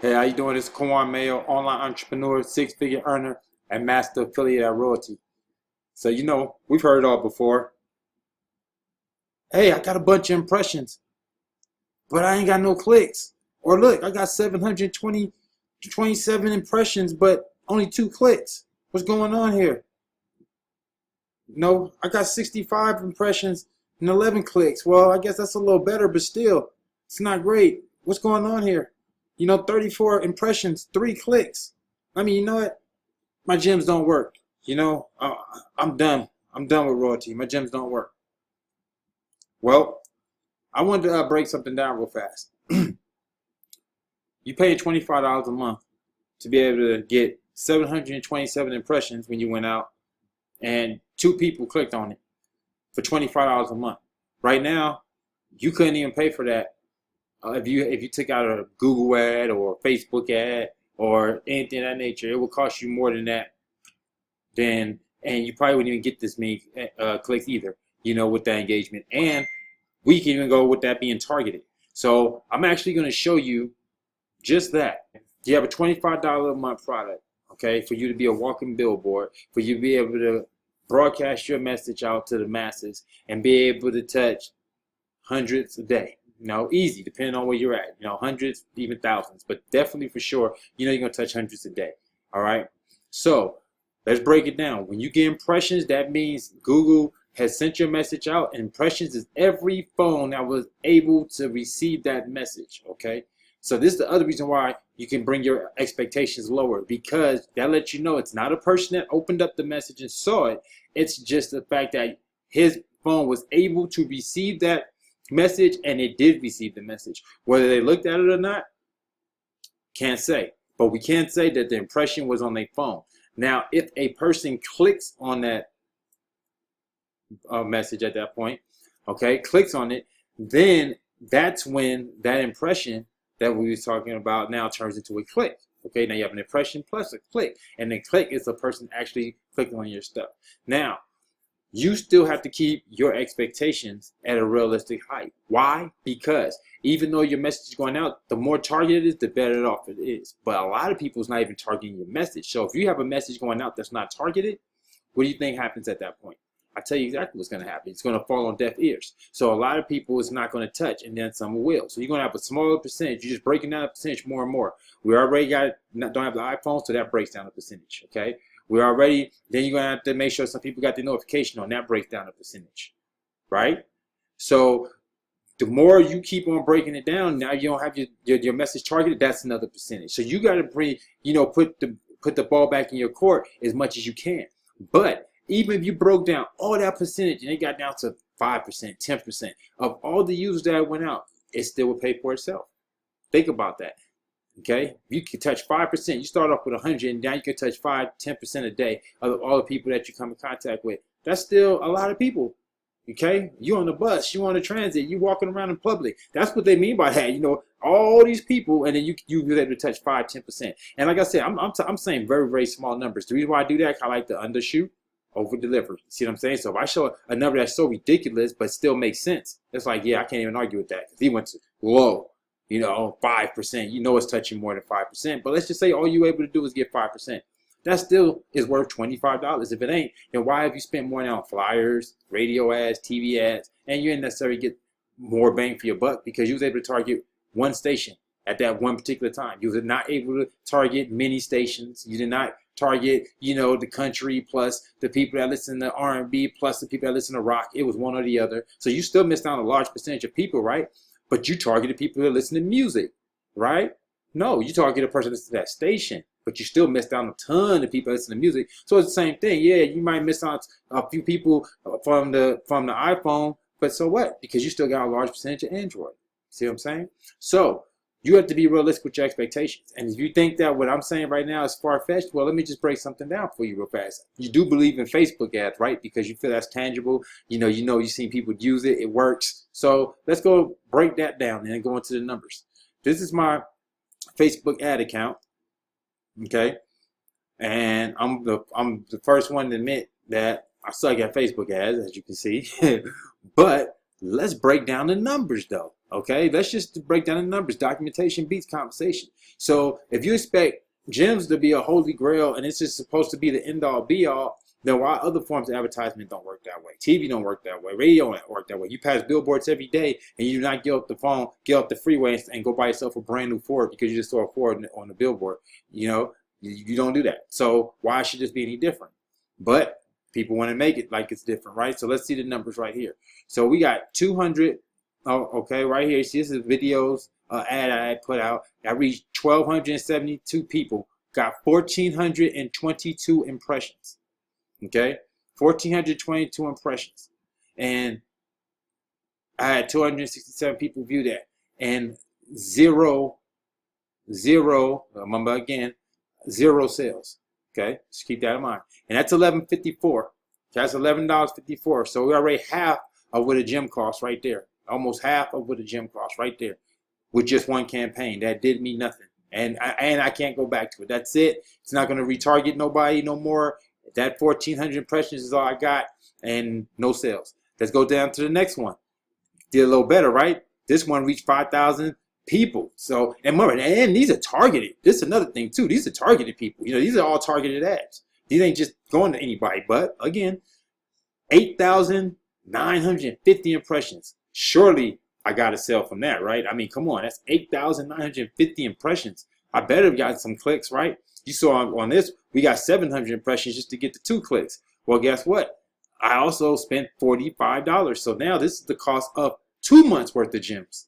Hey, how you doing? It's Kawan Mayo, online entrepreneur, six-figure earner, and master affiliate at Royaltie. So, we've heard it all before. Hey, I got a bunch of impressions, but I ain't got no clicks. Or look, I got 727 impressions, but only 2 clicks. What's going on here? No, I got 65 impressions and 11 clicks. Well, I guess that's a little better, but still, it's not great. What's going on here? 34 impressions, 3 clicks. I mean, you know what? My gyms don't work. I'm done. I'm done with Royaltie. My gyms don't work. Well, I wanted to break something down real fast. You pay $25 a month to be able to get 727 impressions when you went out, and 2 people clicked on it for $25 a month. Right now, you couldn't even pay for that if you took out a Google ad or a Facebook ad or anything of that nature. It would cost you more than that. And you probably wouldn't even get this many clicks either, with that engagement. And we can even go with that being targeted. So I'm actually going to show you just that. You have a $25 a month product, okay, for you to be a walking billboard, for you to be able to broadcast your message out to the masses and be able to touch hundreds a day. Easy, depending on where you're at. Hundreds, even thousands, but definitely for sure, you're going to touch hundreds a day. All right. So let's break it down. When you get impressions, that means Google has sent your message out. And impressions is every phone that was able to receive that message. Okay. So this is the other reason why you can bring your expectations lower, because that lets you know it's not a person that opened up the message and saw it. It's just the fact that his phone was able to receive that message, and it did receive the message. Whether they looked at it or not, can't say. But we can say that the impression was on their phone. Now, if a person clicks on that message at that point, okay, clicks on it, then that's when that impression that we were talking about now turns into a click. Okay, now you have an impression plus a click, and then click is a person actually clicking on your stuff. Now, you still have to keep your expectations at a realistic height. Why? Because even though your message is going out, the more targeted it is, the better off it is. But a lot of people is not even targeting your message. So if you have a message going out that's not targeted, what do you think happens at that point? I tell you exactly what's going to happen. It's going to fall on deaf ears. So a lot of people is not going to touch, and then some will. So you're going to have a smaller percentage. You're just breaking down the percentage more and more. We already don't have the iPhone, so that breaks down the percentage. Okay. Then you're going to have to make sure some people got the notification on. That breaks down the percentage, right? So the more you keep on breaking it down, now you don't have your message targeted, that's another percentage. So you got to put the ball back in your court as much as you can. But even if you broke down all that percentage and it got down to 5%, 10% of all the users that went out, it still would pay for itself. Think about that. Okay, you can touch 5%. You start off with 100, and now you can touch 10% a day of all the people that you come in contact with. That's still a lot of people. Okay, you on the bus, you on the transit, you walking around in public. That's what they mean by that. All these people, and then you were able to touch 5-10%. And like I said, I'm saying very, very small numbers. The reason why I do that, I like to undershoot, over deliver. See what I'm saying? So if I show a number that's so ridiculous but still makes sense, it's like, yeah, I can't even argue with that, because he went to low. 5%, it's touching more than 5%. But let's just say all you're able to do is get 5%. That still is worth $25. If it ain't, then why have you spent more now on flyers, radio ads, TV ads, and you didn't necessarily get more bang for your buck because you was able to target one station at that one particular time. You were not able to target many stations. You did not target, the country plus the people that listen to R&B plus the people that listen to rock. It was one or the other. So you still missed out on a large percentage of people, right? But you targeted people that listen to music, right? No, you targeted a person that listens to that station, but you still missed out on a ton of people that listen to music. So it's the same thing. Yeah, you might miss out a few people from the iPhone, but so what? Because you still got a large percentage of Android. See what I'm saying? So you have to be realistic with your expectations. And if you think that what I'm saying right now is far-fetched, well, let me just break something down for you real fast. You do believe in Facebook ads, right? Because you feel that's tangible. You've seen people use it. It works. So let's go break that down and go into the numbers. This is my Facebook ad account, okay? And I'm the first one to admit that I suck at Facebook ads, as you can see. But Let's break down the numbers though. Okay, let's just break down the numbers. Documentation beats compensation. So if you expect gyms to be a holy grail and it's just supposed to be the end all be all, then why other forms of advertisement don't work that way? TV don't work that way. Radio don't work that way. You pass billboards every day and you do not get off the phone, get off the freeway and go buy yourself a brand new Ford because you just saw a Ford on the billboard. You know, you don't do that. So why should this be any different? But people want to make it like it's different, right? So let's see the numbers right here. So we got 200, okay, right here. See, this is videos, ad I put out. I reached 1,272 people, got 1,422 impressions, okay? 1,422 impressions. And I had 267 people view that. And zero, remember again, zero sales, okay? Just keep that in mind. And that's $11.54. That's $11.54. So we're already half of what a gym costs right there. Almost half of what a gym costs right there with just one campaign. That did me nothing. And I can't go back to it. That's it. It's not going to retarget nobody no more. That 1,400 impressions is all I got and no sales. Let's go down to the next one. Did a little better, right? This one reached 5,000 people. So, and remember, and these are targeted. This is another thing too. These are targeted people. You know, these are all targeted ads. These ain't just going to anybody. But again, 8,950 impressions. Surely I got to sell from that, right? I mean, come on, that's 8,950 impressions. I better have got some clicks, right? You saw on this, we got 700 impressions just to get the 2 clicks. Well, guess what? I also spent $45. So now this is the cost of 2 months worth of gyms.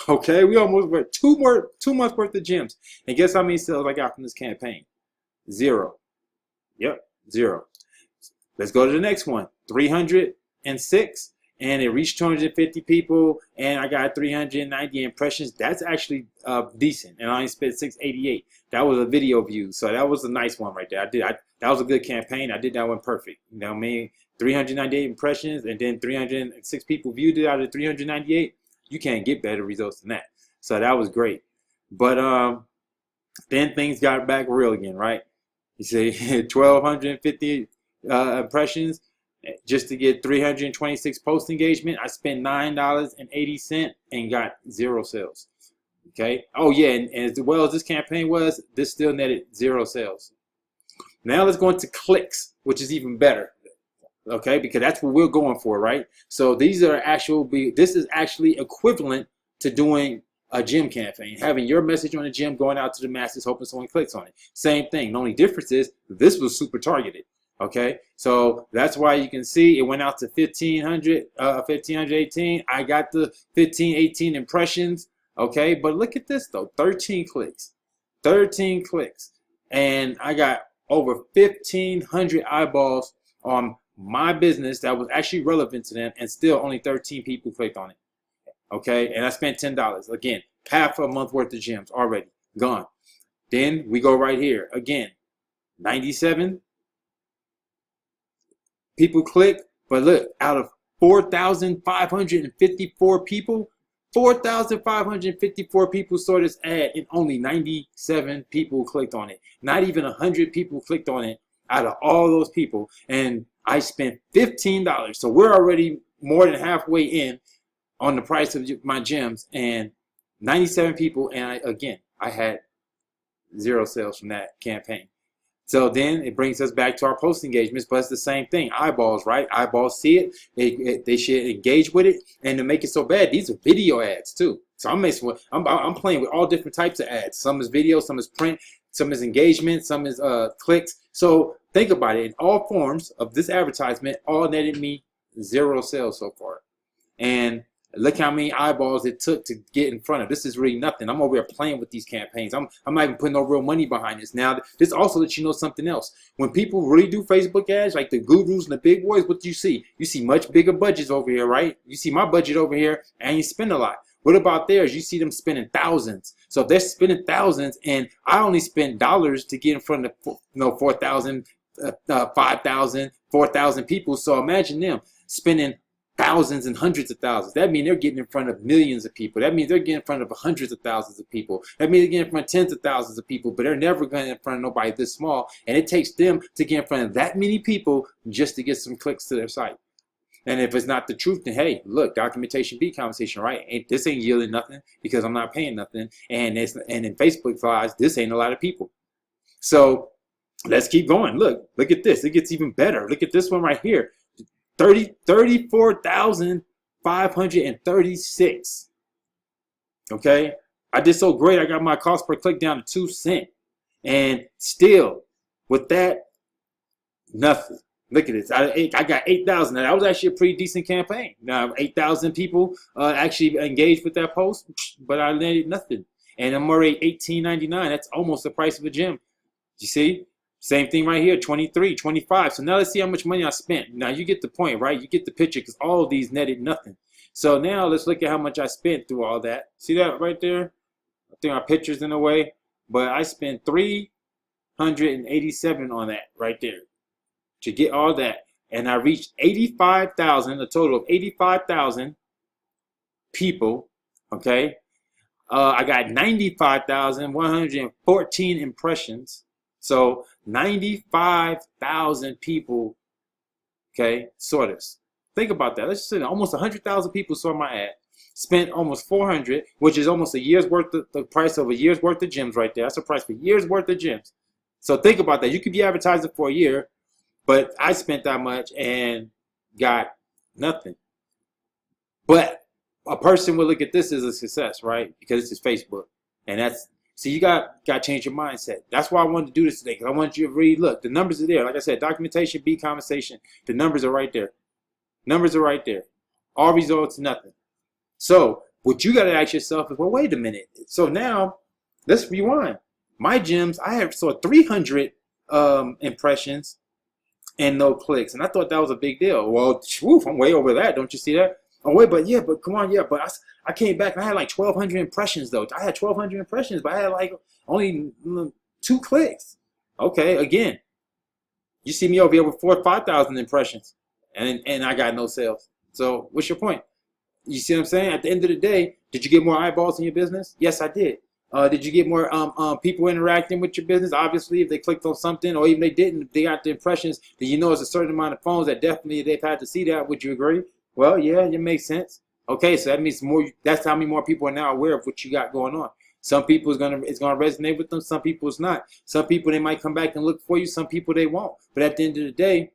Okay, we almost went 2 months worth of gyms. And guess how many sales I got from this campaign? 0. Yep, 0. Let's go to the next one. 306, and it reached 250 people, and I got 390 impressions. That's actually decent, and I only spent $688. That was a video view, so that was a nice one right there. That was a good campaign. I did that one perfect. You know what I mean? 398 impressions, and then 306 people viewed it out of 398. You can't get better results than that. So that was great. But then things got back real again, right? You say 1,250 impressions just to get 326 post engagement. I spent $9.80 and got 0 sales. Okay. Oh yeah, and as well as this campaign was, this still netted 0 sales. Now let's go into clicks, which is even better. Okay, because that's what we're going for, right? So these are this is actually equivalent to doing a gym campaign, having your message on the gym going out to the masses, hoping someone clicks on it. Same thing. The only difference is this was super targeted. Okay, so that's why you can see it went out to 1,518. I got the 1,518 impressions. Okay, but look at this though, 13 clicks, and I got over 1,500 eyeballs on my business that was actually relevant to them, and still only 13 people clicked on it. Okay, and I spent $10. Again, half a month worth of gyms already gone. Then we go right here again, 97 people click, but look, out of 4,554 people, 4,554 people saw this ad and only 97 people clicked on it. Not even 100 people clicked on it out of all those people, and I spent $15. So we're already more than halfway in on the price of my gyms, and 97 people, and I had 0 sales from that campaign. So then it brings us back to our post engagements, but it's the same thing. Eyeballs, right? Eyeballs see it. They should engage with it. And to make it so bad, these are video ads too. So I'm playing with all different types of ads. Some is video, some is print, some is engagement, some is clicks. So think about it. In all forms of this advertisement, all netted me 0 sales so far. And look how many eyeballs it took to get in front of. This is really nothing. I'm over here playing with these campaigns. I'm not even putting no real money behind this. Now, this also lets you know something else. When people really do Facebook ads, like the gurus and the big boys, what do you see? You see much bigger budgets over here, right? You see my budget over here, and you spend a lot. What about theirs? You see them spending thousands. So if they're spending thousands, and I only spend dollars to get in front of 4,000, 5,000, 4,000 people. So imagine them spending thousands and hundreds of thousands. That means they're getting in front of millions of people. That means they're getting in front of hundreds of thousands of people. That means they're getting in front of tens of thousands of people, but they're never going in front of nobody this small. And it takes them to get in front of that many people just to get some clicks to their site. And if it's not the truth, then hey, look, documentation beat conversation, right? This ain't yielding nothing because I'm not paying nothing. And in Facebook eyes, this ain't a lot of people. So let's keep going. Look at this. It gets even better. Look at this one right here. 34,536. Okay. I did so great. I got my cost per click down to 2 cents. And still, with that, nothing. Look at this. I got 8,000. That was actually a pretty decent campaign. Now, 8,000 people actually engaged with that post, but I landed nothing. And I'm already $18.99. That's almost the price of a gym. You see? Same thing right here, 23, 25. So now let's see how much money I spent. Now you get the point, right? You get the picture because all of these netted nothing. So now let's look at how much I spent through all that. See that right there? I think our picture's in the way. But I spent $387 on that right there to get all that. And I reached 85,000, a total of 85,000 people, okay? I got 95,114 impressions. So 95,000 people, okay, saw this. Think about that. Let's just say almost 100,000 people saw my ad. Spent almost 400, which is almost a year's worth of the price of a year's worth of gyms right there. That's the price for a year's worth of gyms. So think about that. You could be advertising for a year, but I spent that much and got nothing. But a person will look at this as a success, right? Because this is Facebook. And that's, so you got to change your mindset. That's why I wanted to do this today, because I want you to read, look, the numbers are there. Like I said, documentation, beat conversation. The numbers are right there. Numbers are right there. All results, nothing. So what you got to ask yourself is, well, wait a minute. So now let's rewind. My gyms, I have saw 300 impressions and no clicks. And I thought that was a big deal. Well, woof, I'm way over that. Don't you see that? Oh, wait, but yeah, but come on, yeah. But I came back and I had like 1,200 impressions, though. I had 1,200 impressions, but I had like only 2 clicks. Okay, again, you see me over here with 4,000 or 5,000 impressions, and I got no sales. So what's your point? You see what I'm saying? At the end of the day, did you get more eyeballs in your business? Yes, I did. Did you get more people interacting with your business? Obviously, if they clicked on something, or even they didn't, if they got the impressions, then you know it's a certain amount of phones that definitely they've had to see that. Would you agree? Well, yeah, it makes sense. Okay, so that means more. That's how many more people are now aware of what you got going on. Some people it's gonna resonate with them. Some people it's not. Some people they might come back and look for you. Some people they won't. But at the end of the day,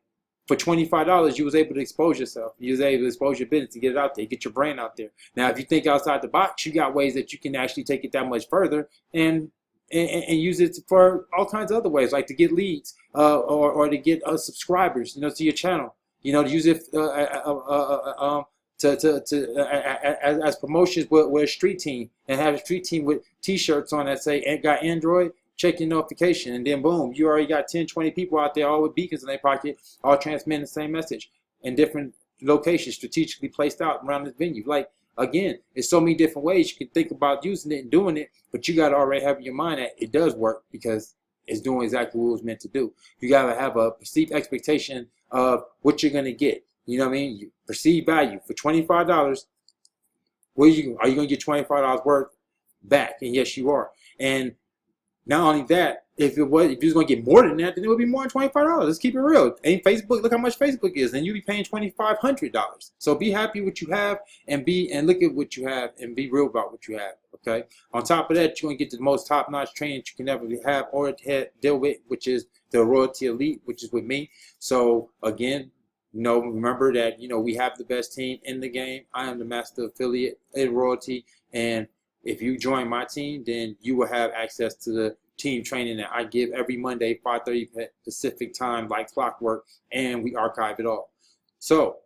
for $25, you was able to expose yourself. You was able to expose your business to get it out there, get your brand out there. Now, if you think outside the box, you got ways that you can actually take it that much further and use it for all kinds of other ways, like to get leads or to get subscribers, to your channel. To use it as promotions with a street team, and have a street team with T-shirts on that say "Got Android." Check your notification, and then boom, you already got 10, 20 people out there, all with beacons in their pocket, all transmitting the same message in different locations, strategically placed out around this venue. Like, again, there's so many different ways you can think about using it and doing it, but you got to already have in your mind that it does work because it's doing exactly what it was meant to do. You got to have a perceived expectation of what you're going to get. You know what I mean? You perceived value for $25. Are you going to get $25 worth back? And yes, you are. And not only that, if you was going to get more than that, then it would be more than $25. Let's keep it real. Ain't Facebook? Look how much Facebook is, and you be paying $2,500. So be happy with what you have, and look at what you have, and be real about what you have. Okay. On top of that, you're going to get the most top-notch training you can ever have or deal with, which is the Royaltie Elite, which is with me. So again, remember that we have the best team in the game. I am the master affiliate in Royaltie, and if you join my team, then you will have access to the team training that I give every Monday, 5:30 Pacific time, like clockwork, and we archive it all. So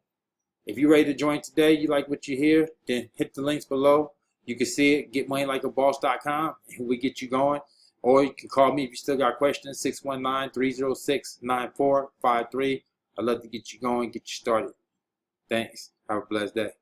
if you're ready to join today, you like what you hear, then hit the links below. You can see it, getmoneylikeaboss.com, and we get you going. Or you can call me if you still got questions, 619-306-9453. I'd love to get you going, get you started. Thanks. Have a blessed day.